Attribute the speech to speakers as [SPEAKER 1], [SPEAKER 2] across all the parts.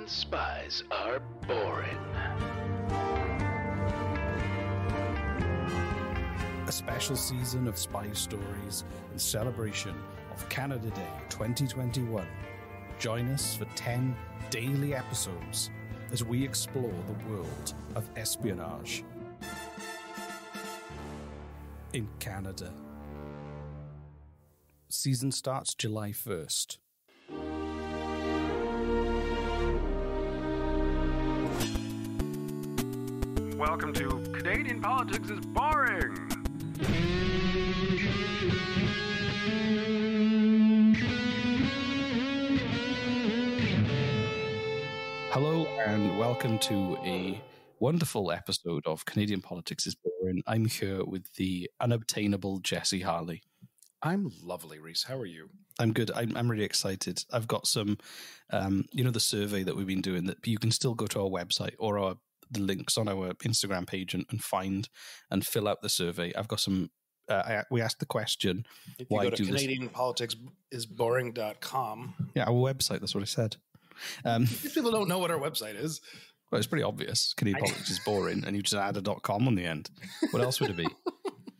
[SPEAKER 1] and spies are boring.
[SPEAKER 2] A special season of spy stories in celebration of Canada Day 2021. Join us for 10 daily episodes as we explore the world of espionage in Canada. Season starts July 1st.
[SPEAKER 3] Welcome to Canadian Politics is Boring!
[SPEAKER 2] Hello and welcome to a wonderful episode of Canadian Politics is Boring. I'm here with the unobtainable Jesse Harley.
[SPEAKER 3] I'm lovely, Reese. How are you?
[SPEAKER 2] I'm good. I'm really excited. I've got some, the survey that we've been doing that you can still go to our website or the links on our Instagram page and find and fill out the survey. I've got some, we asked the question.
[SPEAKER 3] If you go to CanadianPoliticsIsBoring.com.
[SPEAKER 2] Yeah, our website, that's what I said.
[SPEAKER 3] People don't know what our website is.
[SPEAKER 2] Well, it's pretty obvious. Canadian Politics is Boring, and you just add a .com on the end. What else would it be?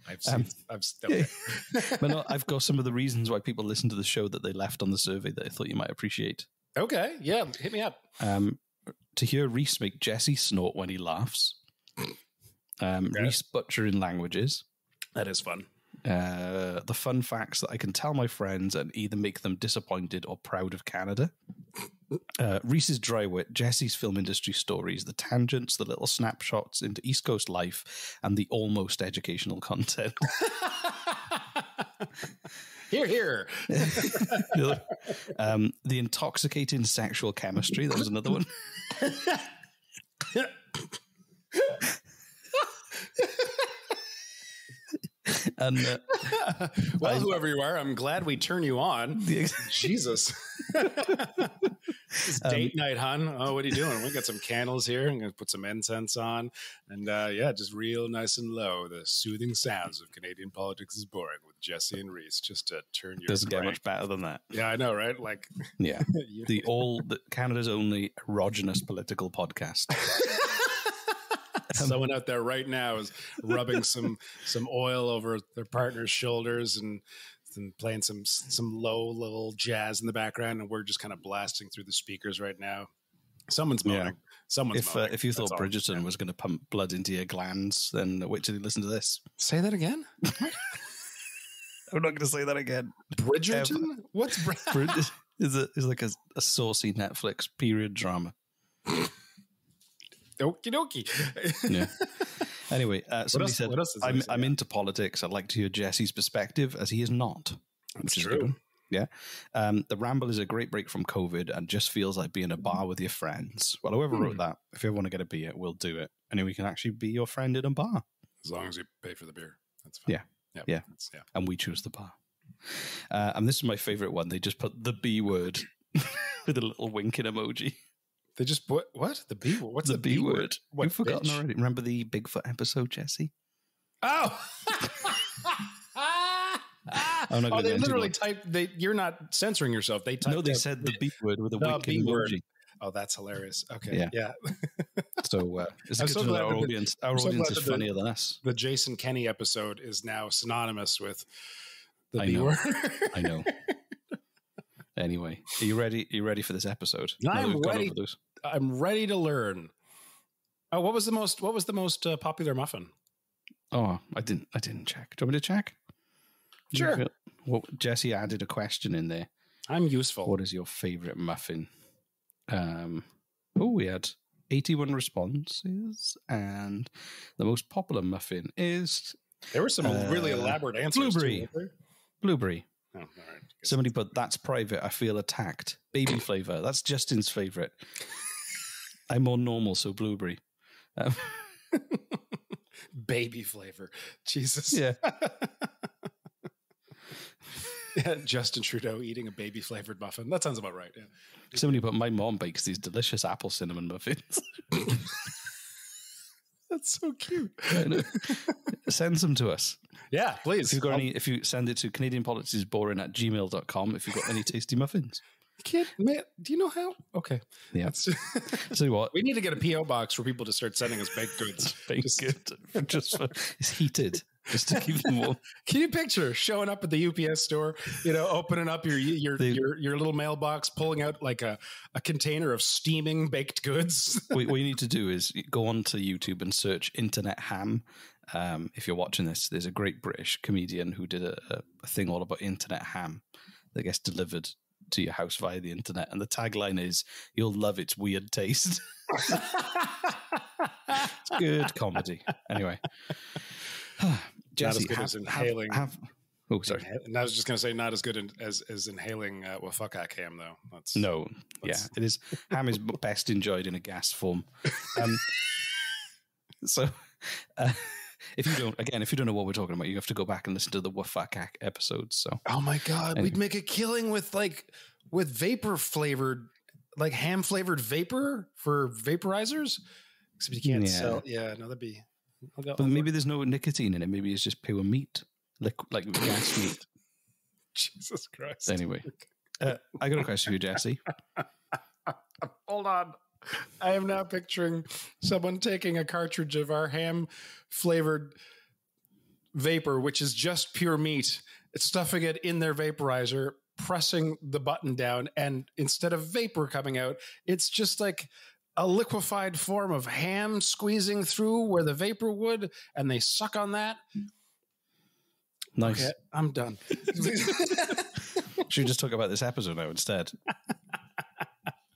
[SPEAKER 3] I've still.
[SPEAKER 2] But no, I've got some of the reasons why people listen to the show that they left on the survey that I thought you might appreciate.
[SPEAKER 3] Okay, yeah, hit me up.
[SPEAKER 2] To hear Reese make Jesse snort when he laughs. Reese butchering languages.
[SPEAKER 3] That is fun.
[SPEAKER 2] The fun facts that I can tell my friends and either make them disappointed or proud of Canada. Reese's dry wit, Jesse's film industry stories, the tangents, the little snapshots into East Coast life, and the almost educational content.
[SPEAKER 3] Hear, hear.
[SPEAKER 2] The intoxicating sexual chemistry, that was another one. And
[SPEAKER 3] well, whoever you are, I'm glad we turn you on. Jesus. It's date night, hon. Oh, what are you doing? We got some candles here. I'm going to put some incense on. And just real nice and low. The soothing sounds of Canadian Politics is Boring with Jesse and Reese, just to turn your
[SPEAKER 2] doesn't
[SPEAKER 3] brain.
[SPEAKER 2] get much better than that.
[SPEAKER 3] Yeah, I know, right? Like,
[SPEAKER 2] yeah. Canada's only erogenous political podcast.
[SPEAKER 3] Someone out there right now is rubbing some oil over their partner's shoulders and playing some low little jazz in the background, and we're just kind of blasting through the speakers right now. Someone's moaning.
[SPEAKER 2] Yeah.
[SPEAKER 3] Someone's moaning.
[SPEAKER 2] If you thought Bridgerton was going to pump blood into your glands, then wait till you listen to this.
[SPEAKER 3] Say that again?
[SPEAKER 2] I'm not going to say that again.
[SPEAKER 3] Bridgerton? What's
[SPEAKER 2] Bridgerton? Is like a saucy Netflix period drama.
[SPEAKER 3] Okie dokie.
[SPEAKER 2] Yeah. Anyway, somebody said, I'm
[SPEAKER 3] yeah.
[SPEAKER 2] into politics. I'd like to hear Jesse's perspective, as he is not.
[SPEAKER 3] That's true.
[SPEAKER 2] Yeah. The ramble is a great break from COVID and just feels like being in a bar with your friends. Well, whoever wrote that, if you ever want to get a beer, we'll do it. And then we can actually be your friend in a bar.
[SPEAKER 3] As long as you pay for the beer. That's fine.
[SPEAKER 2] Yeah. And we choose the bar. And this is my favorite one. They just put the B word with a little winking emoji.
[SPEAKER 3] They just put, what? The B word? What's
[SPEAKER 2] the B word?
[SPEAKER 3] What,
[SPEAKER 2] you've forgotten already. Remember the Bigfoot episode, Jesse?
[SPEAKER 3] Oh! They literally typed, you're not censoring yourself. They typed.
[SPEAKER 2] No, they said the B word with a winking emoji.
[SPEAKER 3] Oh, that's hilarious. Okay. Yeah.
[SPEAKER 2] So it's good to know our audience. Our audience is funnier than us.
[SPEAKER 3] The Jason Kenney episode is now synonymous with the
[SPEAKER 2] B word. I know. Anyway, are you ready? Are you ready for this episode?
[SPEAKER 3] I'm ready. I'm ready to learn. Oh, what was the most popular muffin?
[SPEAKER 2] Oh, I didn't check. Do you want me to check?
[SPEAKER 3] Sure.
[SPEAKER 2] Well, Jesse added a question in there.
[SPEAKER 3] I'm useful.
[SPEAKER 2] What is your favorite muffin? We had 81 responses, and the most popular muffin is
[SPEAKER 3] there were some really elaborate answers.
[SPEAKER 2] Blueberry.
[SPEAKER 3] Oh, all right.
[SPEAKER 2] Somebody put, that's private. I feel attacked. Baby flavor. That's Justin's favorite. I'm more normal, so blueberry.
[SPEAKER 3] Baby flavor. Jesus.
[SPEAKER 2] Yeah.
[SPEAKER 3] Yeah, Justin Trudeau eating a baby flavored muffin. That sounds about right. Yeah.
[SPEAKER 2] Somebody put, my mom bakes these delicious apple cinnamon muffins.
[SPEAKER 3] That's so cute.
[SPEAKER 2] Send some to us.
[SPEAKER 3] Yeah, please.
[SPEAKER 2] If you send it to CanadianPoliticsIsBoring@gmail.com if you've got any tasty muffins.
[SPEAKER 3] Kid, man, do you know how? Okay.
[SPEAKER 2] Yeah. So what?
[SPEAKER 3] We need to get a P.O. box for people to start sending us baked goods.
[SPEAKER 2] It's heated, just to keep them warm.
[SPEAKER 3] Can you picture showing up at the UPS store, opening up your little mailbox, pulling out like a container of steaming baked goods?
[SPEAKER 2] What you need to do is go onto YouTube and search internet ham. If you're watching this, there's a great British comedian who did a thing all about internet ham that gets delivered to your house via the internet, and the tagline is "You'll love its weird taste." It's good comedy. Anyway, Jesse,
[SPEAKER 3] not as good as inhaling.
[SPEAKER 2] Oh, sorry.
[SPEAKER 3] And I was just going to say, not as good as inhaling wafakak ham, though.
[SPEAKER 2] Yeah, it is. Ham is best enjoyed in a gas form. So, if you don't know what we're talking about, you have to go back and listen to the wafakak episodes. So,
[SPEAKER 3] oh my god, we'd make a killing with vapor flavored, like ham flavored vapor for vaporizers. Except you can't sell. Yeah, no, that'd be.
[SPEAKER 2] But maybe there's no nicotine in it. Maybe it's just pure meat, like gas meat.
[SPEAKER 3] Jesus Christ.
[SPEAKER 2] Anyway, I got a question for you, Jesse.
[SPEAKER 3] Hold on. I am now picturing someone taking a cartridge of our ham flavored vapor, which is just pure meat. It's stuffing it in their vaporizer, pressing the button down, and instead of vapor coming out, it's just like a liquefied form of ham squeezing through where the vapor would, and they suck on that.
[SPEAKER 2] Nice.
[SPEAKER 3] Okay, I'm done.
[SPEAKER 2] Should we just talk about this episode now instead?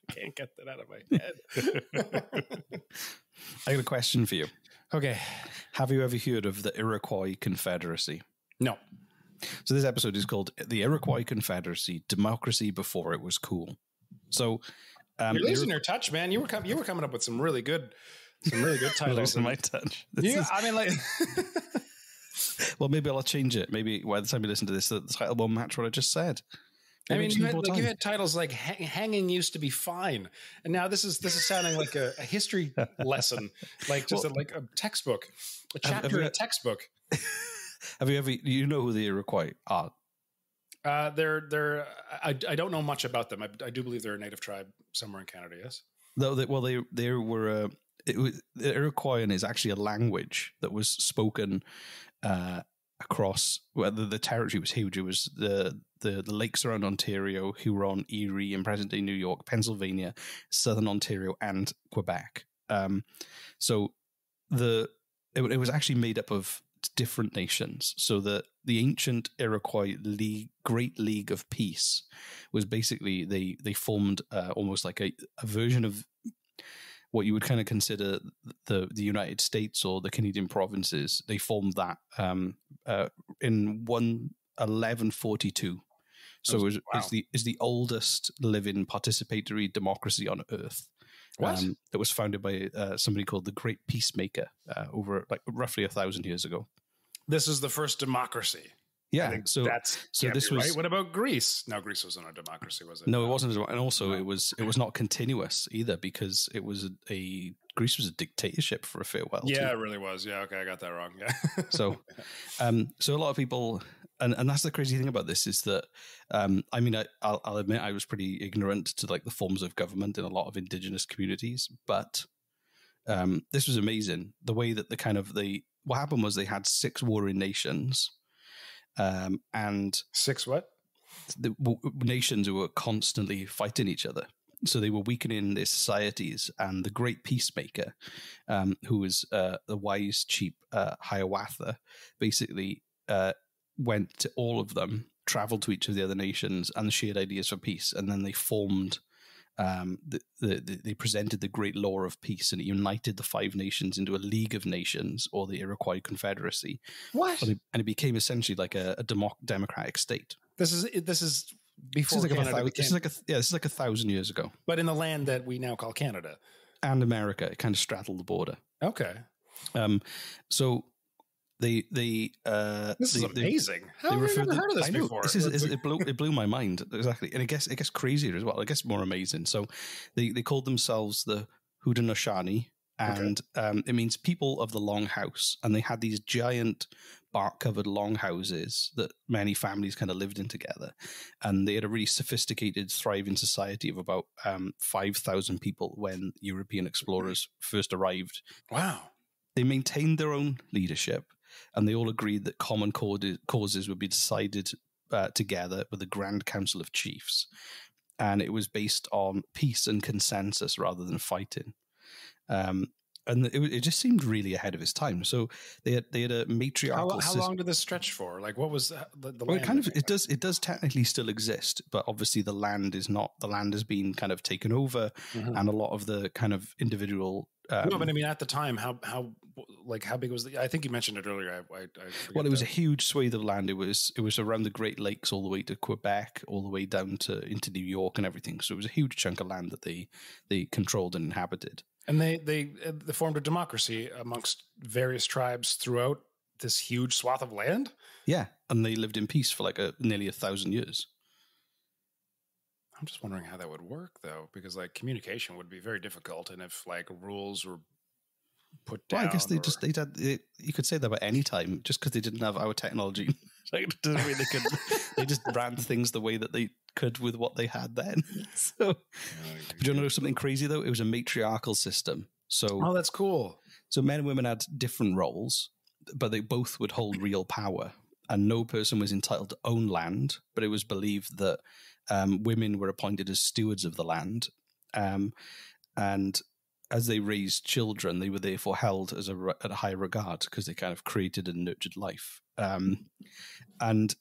[SPEAKER 3] Can't get that out of my head.
[SPEAKER 2] I got a question for you.
[SPEAKER 3] Okay.
[SPEAKER 2] Have you ever heard of the Iroquois Confederacy?
[SPEAKER 3] No.
[SPEAKER 2] So this episode is called The Iroquois Confederacy, Democracy Before It Was Cool. So
[SPEAKER 3] you're losing your touch, man. You were coming up with some really good titles.
[SPEAKER 2] Losing my touch. Well, maybe I'll change it. Maybe by the time you listen to this, the title won't match what I just said.
[SPEAKER 3] Maybe you had titles like "Hanging Used to Be Fine," and now this is sounding like a history lesson, like just like a textbook, a chapter in a textbook.
[SPEAKER 2] Have you ever? You know who the Iroquois are?
[SPEAKER 3] I don't know much about them. I do believe they're a native tribe somewhere in Canada. Yes.
[SPEAKER 2] They were. The Iroquoian is actually a language that was spoken across. Well, the territory was huge. It was the lakes around Ontario, Huron, Erie, in present-day New York, Pennsylvania, southern Ontario, and Quebec. So it was actually made up of different nations. So the ancient Iroquois Great League of Peace was basically they formed almost like a version of what you would kind of consider the United States or the Canadian provinces. They formed that in 1142. So it's the oldest living participatory democracy on Earth. That was founded by somebody called the Great Peacemaker over like roughly 1,000 years ago.
[SPEAKER 3] This is the first democracy.
[SPEAKER 2] Yeah,
[SPEAKER 3] so this was right. What about Greece? No, Greece wasn't a democracy, was it?
[SPEAKER 2] No, it wasn't, and also it was not continuous either because it was Greece was a dictatorship for a fair while.
[SPEAKER 3] Yeah, it really was. Yeah, okay, I got that wrong. Yeah.
[SPEAKER 2] So a lot of people, and that's the crazy thing about this is that, I mean, I'll admit I was pretty ignorant to like the forms of government in a lot of Indigenous communities, but this was amazing. The way that what happened was they had 6 warring nations. And
[SPEAKER 3] 6 what?
[SPEAKER 2] The nations who were constantly fighting each other. So they were weakening their societies. And the Great Peacemaker, who was the wise chief Hiawatha, basically went to all of them, traveled to each of the other nations, and shared ideas for peace. And then they formed. They presented the Great Law of Peace, and it united the 5 nations into a League of Nations, or the Iroquois Confederacy.
[SPEAKER 3] What?
[SPEAKER 2] And it became essentially like a democratic state.
[SPEAKER 3] This is before Canada.
[SPEAKER 2] This is like 1,000 years ago.
[SPEAKER 3] But in the land that we now call Canada
[SPEAKER 2] and America, it kind of straddled the border.
[SPEAKER 3] Okay.
[SPEAKER 2] So this
[SPEAKER 3] is amazing. How have I never heard of this before?
[SPEAKER 2] It blew my mind, exactly. And it gets crazier as well. It gets more amazing. So they called themselves the Haudenosaunee, and it means people of the long house. And they had these giant bark-covered longhouses that many families kind of lived in together. And they had a really sophisticated, thriving society of about 5,000 people when European explorers first arrived.
[SPEAKER 3] Wow.
[SPEAKER 2] They maintained their own leadership, and they all agreed that common causes would be decided together with the Grand Council of Chiefs. And it was based on peace and consensus rather than fighting. And it just seemed really ahead of its time. So they had a matriarchal.
[SPEAKER 3] How long did this stretch for? Like, what was the
[SPEAKER 2] well,
[SPEAKER 3] land?
[SPEAKER 2] it does technically still exist, but obviously the land is not. The land has been kind of taken over, and a lot of the kind of individual.
[SPEAKER 3] No, but I mean, at the time, how big was I think you mentioned it earlier.
[SPEAKER 2] Well, it was a huge swathe of land. It was around the Great Lakes, all the way to Quebec, all the way down into New York and everything. So it was a huge chunk of land that they controlled and inhabited.
[SPEAKER 3] And they formed a democracy amongst various tribes throughout this huge swath of land.
[SPEAKER 2] Yeah, and they lived in peace for like nearly 1,000 years.
[SPEAKER 3] I'm just wondering how that would work, though, because like communication would be very difficult, and if like rules were put down.
[SPEAKER 2] Well, I guess you could say that about any time, just because they didn't have our technology. Like, it doesn't mean they just ran things the way that they could with what they had then. So, do you know something crazy though? It was a matriarchal system. So,
[SPEAKER 3] that's cool.
[SPEAKER 2] So men and women had different roles, but they both would hold real power, and no person was entitled to own land. But it was believed that women were appointed as stewards of the land, and as they raised children, they were therefore held as at a high regard because they kind of created and nurtured life. And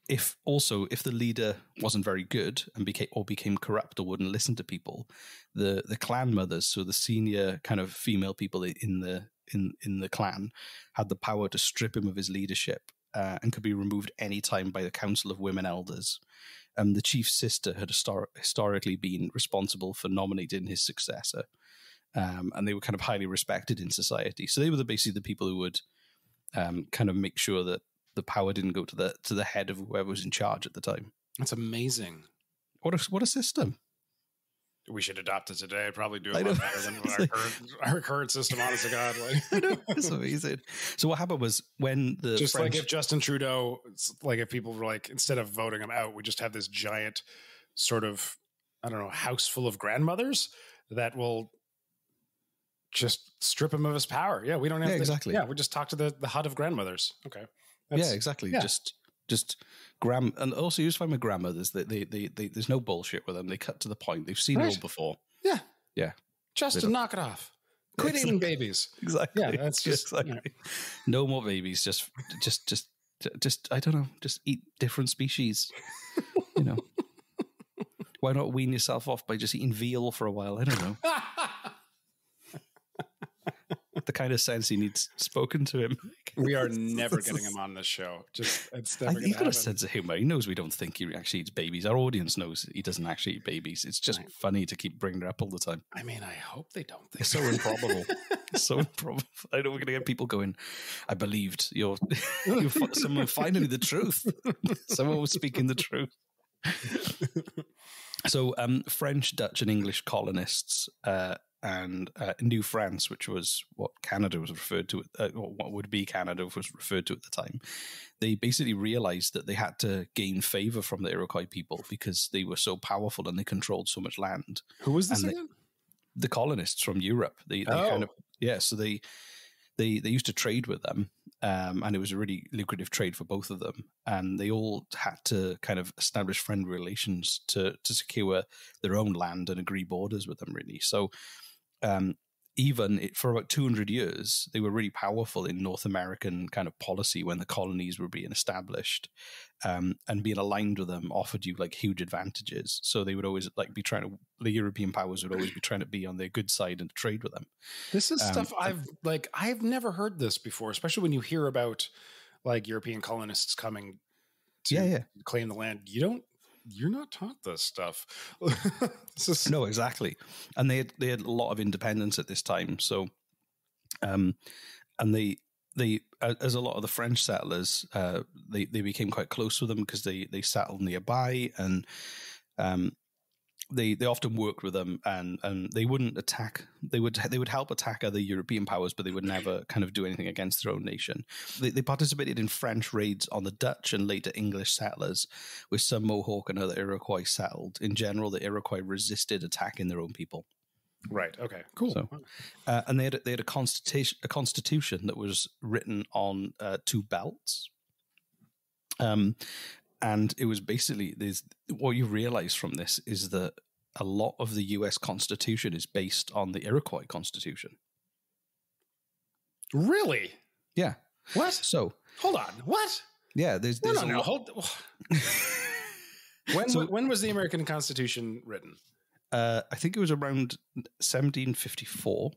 [SPEAKER 2] if the leader wasn't very good and became corrupt or wouldn't listen to people, the clan mothers, so the senior kind of female people in the clan, had the power to strip him of his leadership and could be removed any time by the Council of Women Elders. The chief's sister had historically been responsible for nominating his successor. And they were kind of highly respected in society. So they were basically the people who would kind of make sure that the power didn't go to the head of whoever was in charge at the time.
[SPEAKER 3] That's amazing.
[SPEAKER 2] What a system.
[SPEAKER 3] We should adopt it today. Probably do it a lot better than our current system, honest to God. Like.
[SPEAKER 2] It's amazing. So what happened was when the
[SPEAKER 3] like if Justin Trudeau, like if people were like, instead of voting him out, we just have this giant sort of, I don't know, house full of grandmothers that will just strip him of his power. Yeah, we don't have
[SPEAKER 2] exactly.
[SPEAKER 3] Yeah, we just talk to the hut of grandmothers. Okay.
[SPEAKER 2] Exactly. Yeah. Just and also you just find with grandmothers that they there's no bullshit with them. They cut to the point. They've seen it all before.
[SPEAKER 3] Yeah.
[SPEAKER 2] Yeah.
[SPEAKER 3] Justin, knock it off. Quit eating babies.
[SPEAKER 2] Exactly.
[SPEAKER 3] Yeah, that's just
[SPEAKER 2] exactly. No more babies. Just I don't know. Just eat different species. You know. Why not wean yourself off by just eating veal for a while? I don't know. The kind of sense he needs spoken to him.
[SPEAKER 3] We are never getting him on this show. Just it's never.
[SPEAKER 2] He's got a sense of humor. He knows we don't think he actually eats babies. Our audience knows he doesn't actually eat babies. It's just funny to keep bringing it up all the time.
[SPEAKER 3] I mean, I hope they don't think
[SPEAKER 2] it's so improbable. It's so improbable. I know we're going to get people going, I believed you're someone finally the truth. Someone was speaking the truth. So French, Dutch, and English colonists and New France, which was what Canada was referred to, or what would be Canada was referred to at the time, they basically realized that they had to gain favor from the Iroquois people because they were so powerful and they controlled so much land.
[SPEAKER 3] Who was this again?
[SPEAKER 2] The colonists from Europe. So they used to trade with them, and it was a really lucrative trade for both of them. And they all had to kind of establish friendly relations to secure their own land and agree borders with them, really. So for about 200 years, they were really powerful in North American kind of policy when the colonies were being established, and being aligned with them offered you like huge advantages. So they would always the European powers would always be trying to be on their good side and trade with them. This is
[SPEAKER 3] stuff I've never heard this before, especially when you hear about like European colonists coming to claim the land. You're not taught this stuff.
[SPEAKER 2] No, exactly. And they had a lot of independence at this time. So, and they as a lot of the French settlers, they became quite close with them because they settled nearby, and they often worked with them, and they wouldn't attack. They would help attack other European powers, but they would never kind of do anything against their own nation. They participated in French raids on the Dutch and later English settlers, with some Mohawk and other Iroquois settled. In general, the Iroquois resisted attacking their own people.
[SPEAKER 3] Right. Okay. Cool.
[SPEAKER 2] So, and they had a constitution that was written on 2 belts. And it was basically, what you realize from this is that a lot of the US Constitution is based on the Iroquois Constitution.
[SPEAKER 3] Really?
[SPEAKER 2] Yeah.
[SPEAKER 3] What?
[SPEAKER 2] So
[SPEAKER 3] hold on. What?
[SPEAKER 2] Yeah. There's
[SPEAKER 3] no. Hold. When was the American Constitution written?
[SPEAKER 2] I think it was around 1754.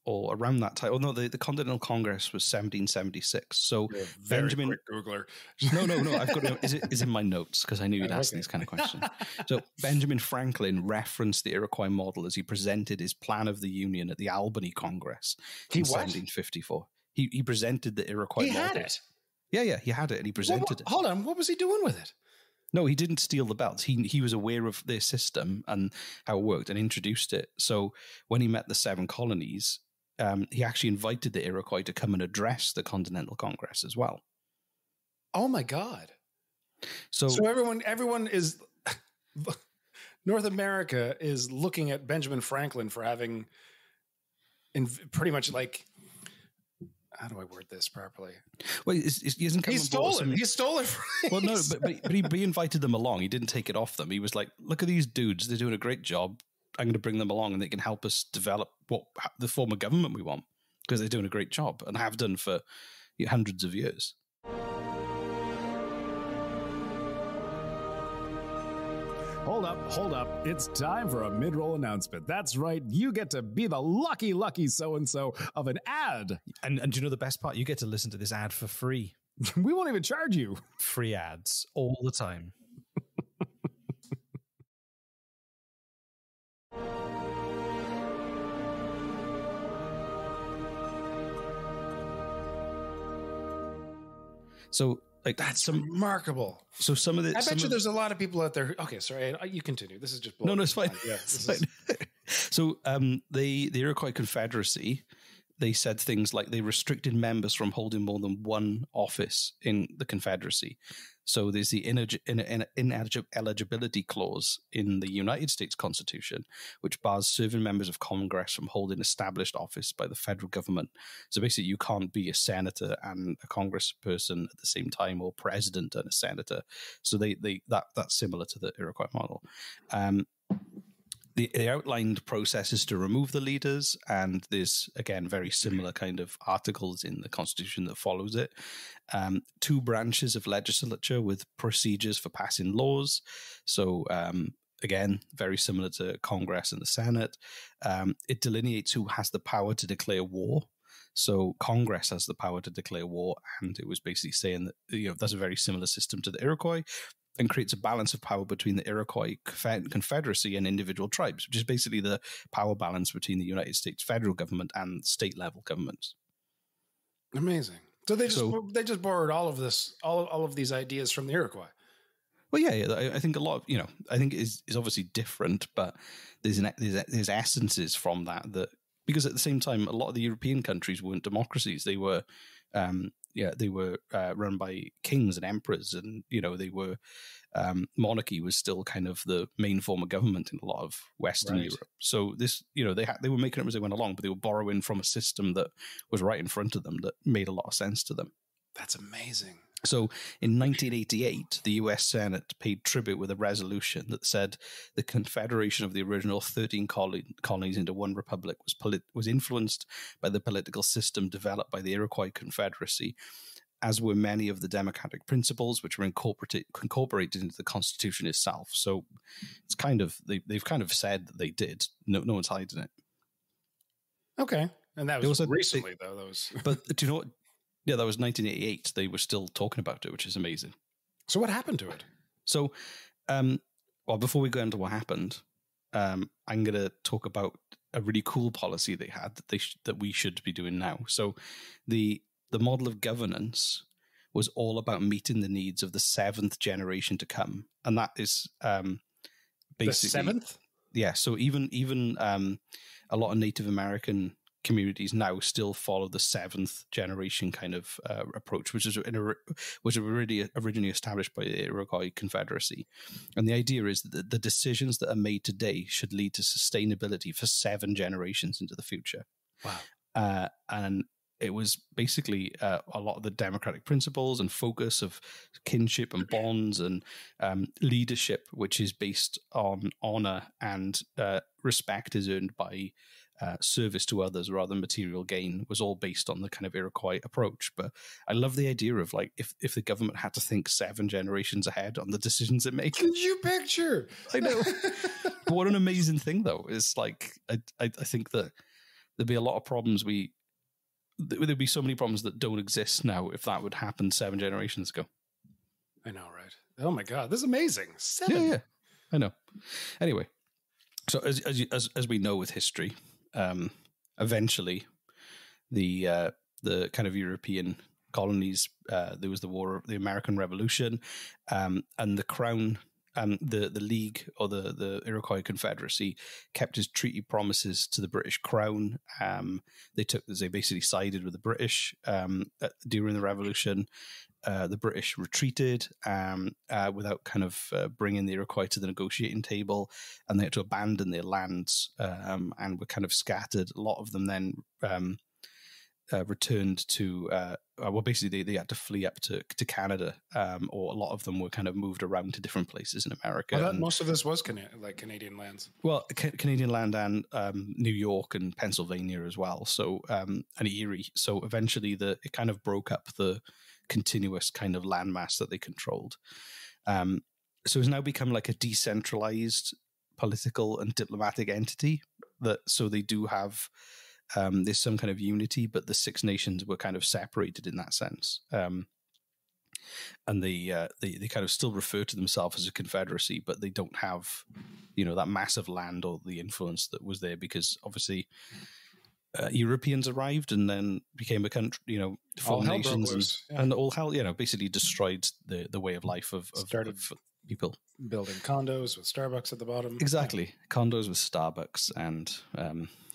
[SPEAKER 2] Or around that time. Oh no, the Continental Congress was 1776. So Benjamin
[SPEAKER 3] quick Googler.
[SPEAKER 2] No. I've got it. Is in my notes because I knew you'd ask these kind of questions. So Benjamin Franklin referenced the Iroquois model as he presented his plan of the Union at the Albany Congress in 1754. He presented the Iroquois model. He had
[SPEAKER 3] it.
[SPEAKER 2] Yeah, he had it, and he presented it.
[SPEAKER 3] Hold on, what was he doing with it?
[SPEAKER 2] No, he didn't steal the belts. He was aware of their system and how it worked and introduced it. So when he met the 7 colonies, he actually invited the Iroquois to come and address the Continental Congress as well.
[SPEAKER 3] Oh my God. So everyone is North America is looking at Benjamin Franklin for having pretty much like, how do I word this properly?
[SPEAKER 2] Well, he hasn't come. He stole it.
[SPEAKER 3] He stole it.
[SPEAKER 2] Well, no, but he invited them along. He didn't take it off them. He was like, "Look at these dudes. They're doing a great job. I'm going to bring them along, and they can help us develop the form of government we want because they're doing a great job and have done for hundreds of years."
[SPEAKER 4] Hold up. It's time for a mid-roll announcement. That's right. You get to be the lucky so-and-so of an ad.
[SPEAKER 2] And do you know the best part? You get to listen to this ad for free.
[SPEAKER 4] We won't even charge you.
[SPEAKER 2] Free ads all the time. So, like,
[SPEAKER 3] that's remarkable.
[SPEAKER 2] So some of the,
[SPEAKER 3] I bet you there's a lot of people out there. Okay, sorry, you continue. This is just
[SPEAKER 2] no, it's fine.
[SPEAKER 3] Yeah,
[SPEAKER 2] it's fine. So the Iroquois Confederacy, they said things like they restricted members from holding more than one office in the Confederacy. So there's the ineligibility clause in the United States Constitution, which bars serving members of Congress from holding established office by the federal government. So basically, you can't be a senator and a congressperson at the same time, or president and a senator. So that's similar to the Iroquois model. They outlined processes to remove the leaders, and there's, again, very similar kind of articles in the Constitution that follows it. 2 branches of legislature with procedures for passing laws. So, again, very similar to Congress and the Senate. It delineates who has the power to declare war. So Congress has the power to declare war, and it was basically saying that that's a very similar system to the Iroquois, and creates a balance of power between the Iroquois Confederacy and individual tribes, which is basically the power balance between the United States federal government and state level governments.
[SPEAKER 3] Amazing. So they just borrowed all of this, all of these ideas from the Iroquois.
[SPEAKER 2] Well, yeah, I think a lot of, I think is obviously different, but there's essences from that because at the same time, a lot of the European countries weren't democracies. They were, they were run by kings and emperors, and they were monarchy was still kind of the main form of government in a lot of Western Europe. So this, they were making it as they went along, but they were borrowing from a system that was right in front of them that made a lot of sense to them.
[SPEAKER 3] That's amazing.
[SPEAKER 2] So in 1988, the US Senate paid tribute with a resolution that said the confederation of the original 13 colonies into one republic was influenced by the political system developed by the Iroquois Confederacy, as were many of the democratic principles which were incorporated into the Constitution itself. So it's kind of, they've kind of said that they did. No one's hiding it.
[SPEAKER 3] Okay. And that was recently, though.
[SPEAKER 2] But do you know what? Yeah, that was 1988. They were still talking about it, which is amazing.
[SPEAKER 3] So what happened to it?
[SPEAKER 2] So, before we go into what happened, I'm going to talk about a really cool policy they had that we should be doing now. So the model of governance was all about meeting the needs of the 7th generation to come. And that is basically
[SPEAKER 3] The 7th?
[SPEAKER 2] Yeah, so even a lot of Native American communities now still follow the 7th generation kind of approach, which was originally established by the Iroquois Confederacy. And the idea is that the decisions that are made today should lead to sustainability for 7 generations into the future.
[SPEAKER 3] Wow.
[SPEAKER 2] And it was basically a lot of the democratic principles and focus of kinship and bonds and leadership, which is based on honor and respect is earned by service to others rather than material gain, was all based on the kind of Iroquois approach. But I love the idea of like if the government had to think 7 generations ahead on the decisions it makes.
[SPEAKER 3] Could you picture?
[SPEAKER 2] I know. But what an amazing thing, though, is like I think that there'd be a lot of problems there'd be so many problems that don't exist now if that would happen 7 generations ago.
[SPEAKER 3] I know, right? Oh my God, this is amazing. 7.
[SPEAKER 2] Yeah, I know. Anyway, so as we know with history, eventually the kind of European colonies, there was the American Revolution, and the Crown. The League or the Iroquois Confederacy kept his treaty promises to the British Crown. They basically sided with the British during the Revolution. The British retreated without kind of bringing the Iroquois to the negotiating table, and they had to abandon their lands and were kind of scattered. A lot of them then returned to basically they had to flee up to Canada, or a lot of them were kind of moved around to different places in America.
[SPEAKER 3] Well, most of this was Canadian lands.
[SPEAKER 2] Well, Canadian land and New York and Pennsylvania as well. So and Erie. So eventually it kind of broke up the continuous kind of landmass that they controlled. So it's now become like a decentralized political and diplomatic entity. So they do have. There's some kind of unity, but the 6 nations were kind of separated in that sense. And they kind of still refer to themselves as a confederacy, but they don't have, that massive land or the influence that was there because obviously Europeans arrived and then became a country, four nations and all hell, basically destroyed the way of life of people.
[SPEAKER 3] Building condos with Starbucks at the bottom.
[SPEAKER 2] Exactly. Condos with Starbucks and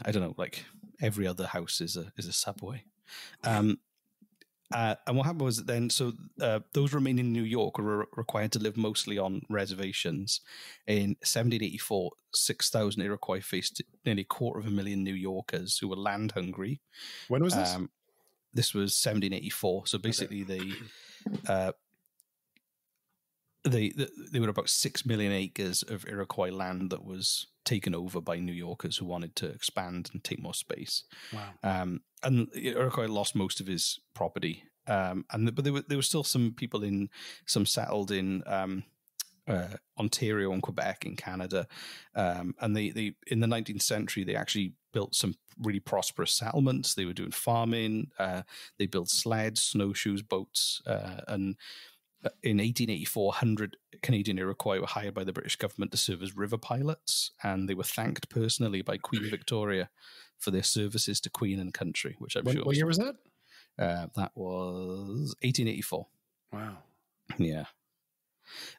[SPEAKER 2] I don't know, like every other house is a Subway. And what happened was then, so those remaining in New York were required to live mostly on reservations. In 1784, 6,000 Iroquois faced nearly 250,000 New Yorkers who were land hungry.
[SPEAKER 3] When was this?
[SPEAKER 2] This was 1784. So basically they were about 6 million acres of Iroquois land that was taken over by New Yorkers who wanted to expand and take more space.
[SPEAKER 3] Wow.
[SPEAKER 2] And Iroquois lost most of his property. But there were still some people settled in Ontario and Quebec in Canada. And they in the 19th century, they actually built some really prosperous settlements. They were doing farming. They built sleds, snowshoes, boats, and in 1884, 100 Canadian Iroquois were hired by the British government to serve as river pilots, and they were thanked personally by Queen Victoria for their services to Queen and country, which I'm sure.
[SPEAKER 3] What year was that?
[SPEAKER 2] That was 1884.
[SPEAKER 3] Wow.
[SPEAKER 2] Yeah.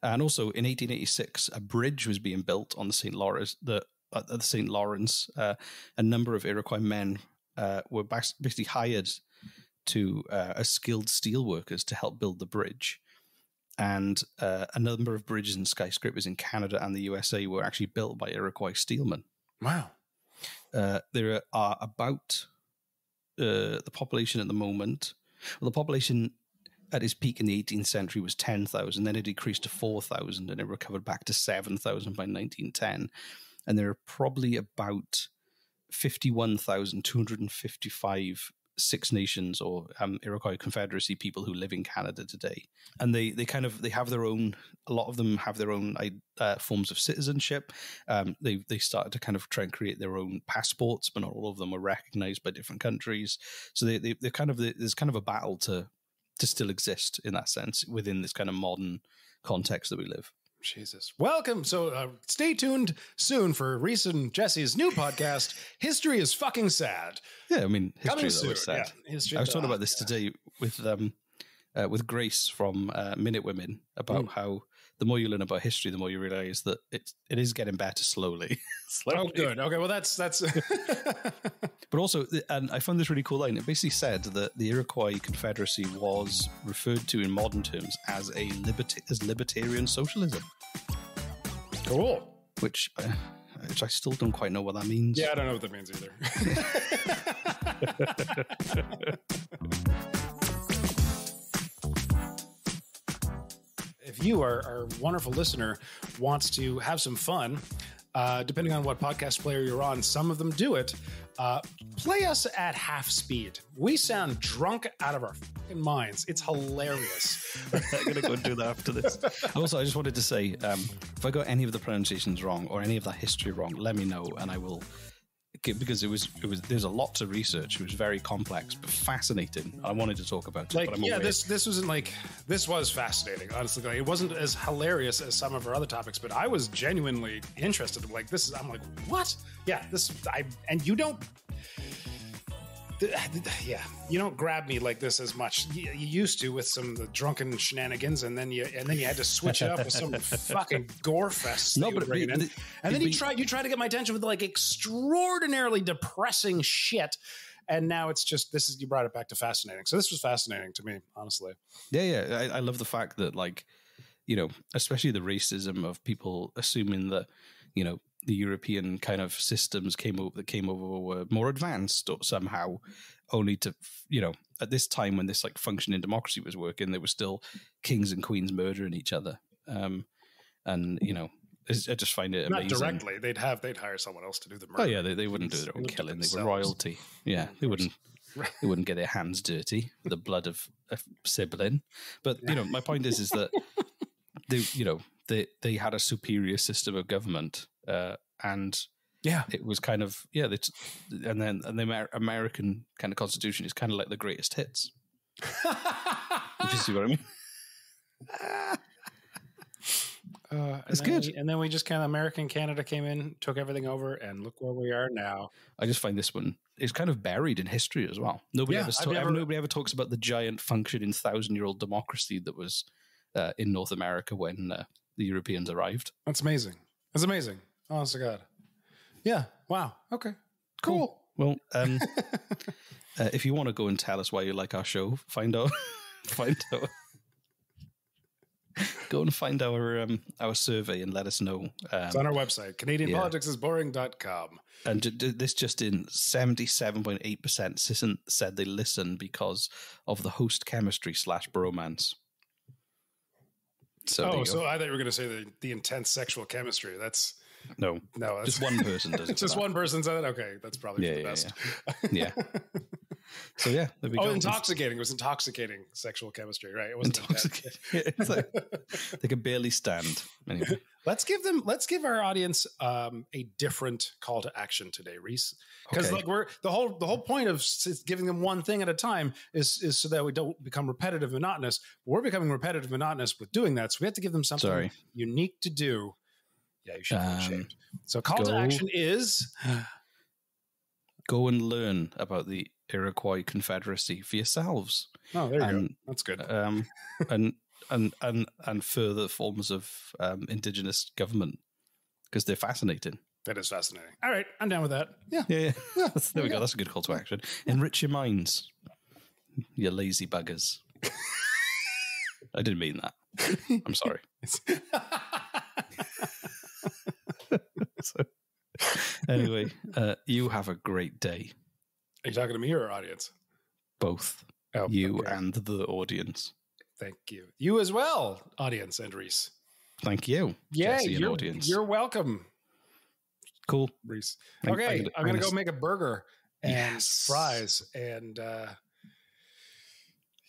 [SPEAKER 2] And also in 1886, a bridge was being built on the St. Lawrence. A number of Iroquois men were basically hired as skilled steel workers to help build the bridge. And a number of bridges and skyscrapers in Canada and the USA were actually built by Iroquois steelmen.
[SPEAKER 3] Wow.
[SPEAKER 2] There are about the population at the moment. Well, the population at its peak in the 18th century was 10,000. Then it decreased to 4,000 and it recovered back to 7,000 by 1910. And there are probably about 51,255 Six Nations or Iroquois Confederacy people who live in Canada today, and they have their own. A lot of them have their own forms of citizenship. They started to kind of try and create their own passports, but not all of them are recognized by different countries. So there's kind of a battle to still exist in that sense within this kind of modern context that we live.
[SPEAKER 3] Jesus. Welcome. So stay tuned soon for Reese and Jesse's new podcast, History is Fucking Sad.
[SPEAKER 2] Yeah, I mean,
[SPEAKER 3] Coming
[SPEAKER 2] history is always
[SPEAKER 3] soon.
[SPEAKER 2] sad.
[SPEAKER 3] Yeah, history.
[SPEAKER 2] I was talking about this today with with Grace from Minute Women about how the more you learn about history, the more you realize that it is getting better slowly.
[SPEAKER 3] Oh, good. Okay, well, that's.
[SPEAKER 2] But also, and I found this really cool line. It basically said that the Iroquois Confederacy was referred to in modern terms as as libertarian socialism.
[SPEAKER 3] Cool.
[SPEAKER 2] Which I still don't quite know what that means.
[SPEAKER 3] Yeah, I don't know what that means either. If you, our wonderful listener, wants to have some fun, depending on what podcast player you're on, some of them do it. Play us at half speed. We sound drunk out of our fucking minds. It's hilarious.
[SPEAKER 2] I'm going to go and do that after this. Also, I just wanted to say, if I got any of the pronunciations wrong or any of that history wrong, let me know and I will. Because there's a lot to research. It was very complex but fascinating. I wanted to talk about it.
[SPEAKER 3] Like,
[SPEAKER 2] but I'm
[SPEAKER 3] yeah,
[SPEAKER 2] aware.
[SPEAKER 3] this wasn't like, this was fascinating. Honestly, like, it wasn't as hilarious as some of our other topics, but I was genuinely interested. Like, this is, I'm like, what? Yeah, and you don't. Yeah, you don't grab me like this as much. You used to with some of the drunken shenanigans, and then you had to switch it up with some fucking gore fest.
[SPEAKER 2] No, but
[SPEAKER 3] and then you try to get my attention with like extraordinarily depressing shit, and now it's just you brought it back to fascinating. So this was fascinating to me, honestly.
[SPEAKER 2] Yeah. I love the fact that, like, you know, especially the racism of people assuming that, you know, the European kind of systems came over were more advanced or somehow, only to, you know, at this time when this like functioning democracy was working, there were still kings and queens murdering each other. And, you know, I just find it amazing.
[SPEAKER 3] Not directly. They'd hire someone else to do the murder.
[SPEAKER 2] Oh yeah, they wouldn't do their own killing. They were royalty. Yeah, they wouldn't get their hands dirty with the blood of a sibling. But, you know, my point is that they had a superior system of government. And it was kind of and the American kind of constitution is kind of like the greatest hits. You see what I mean? It's good.
[SPEAKER 3] And then we just kind of American Canada came in, took everything over, and look where we are now.
[SPEAKER 2] I just find this one is kind of buried in history as well. Nobody ever talks about the giant functioning 1,000-year-old democracy that was in North America when the Europeans arrived.
[SPEAKER 3] That's amazing. That's amazing. Honest to God. Yeah. Wow. Okay. Cool.
[SPEAKER 2] Well, if you want to go and tell us why you like our show, go and find our survey and let us know.
[SPEAKER 3] It's on our website, CanadianPoliticsIsBoring.com.
[SPEAKER 2] And this just in, 77.8% said they listen because of the host chemistry / bromance. So
[SPEAKER 3] I thought you were going to say the intense sexual chemistry. That's
[SPEAKER 2] no,
[SPEAKER 3] that's
[SPEAKER 2] just one person does it.
[SPEAKER 3] Just one person said it. Okay, that's probably for the best.
[SPEAKER 2] Yeah. So there we go.
[SPEAKER 3] Intoxicating. It was intoxicating sexual chemistry, right? It wasn't
[SPEAKER 2] intoxicating. It's like, they can barely stand. Anyway,
[SPEAKER 3] let's give our audience a different call to action today, Reese. Because like the whole point of giving them one thing at a time is so that we don't become repetitive, monotonous. We're becoming repetitive, monotonous with doing that. So we have to give them something unique to do. Yeah, you should be ashamed. So call to action is
[SPEAKER 2] go and learn about the Iroquois Confederacy for yourselves.
[SPEAKER 3] Oh, there you go. That's good.
[SPEAKER 2] And further forms of indigenous government, because they're fascinating.
[SPEAKER 3] That is fascinating. All right, I'm down with that. Yeah.
[SPEAKER 2] There we go. That's a good call to action. Enrich your minds, you lazy buggers. I didn't mean that. I'm sorry. So, anyway, you have a great day.
[SPEAKER 3] Are you talking to me or our audience?
[SPEAKER 2] Both. You and the audience.
[SPEAKER 3] Thank you. You as well, audience and Reese.
[SPEAKER 2] Thank you.
[SPEAKER 3] Yeah,
[SPEAKER 2] Jesse and audience.
[SPEAKER 3] You're welcome.
[SPEAKER 2] Cool.
[SPEAKER 3] Reese. Okay, I'm going to go make a burger and fries and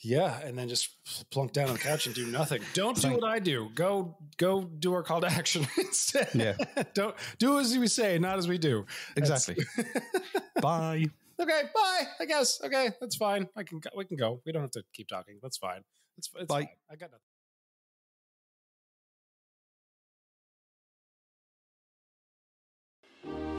[SPEAKER 3] and then just plunk down on the couch and do nothing. Don't do what I do. Go do our call to action instead. Yeah. Don't do as we say, not as we do.
[SPEAKER 2] Exactly. Bye.
[SPEAKER 3] Okay, bye. I guess. Okay, that's fine. We can go. We don't have to keep talking. That's fine. It's
[SPEAKER 2] bye.
[SPEAKER 3] Fine. I got nothing.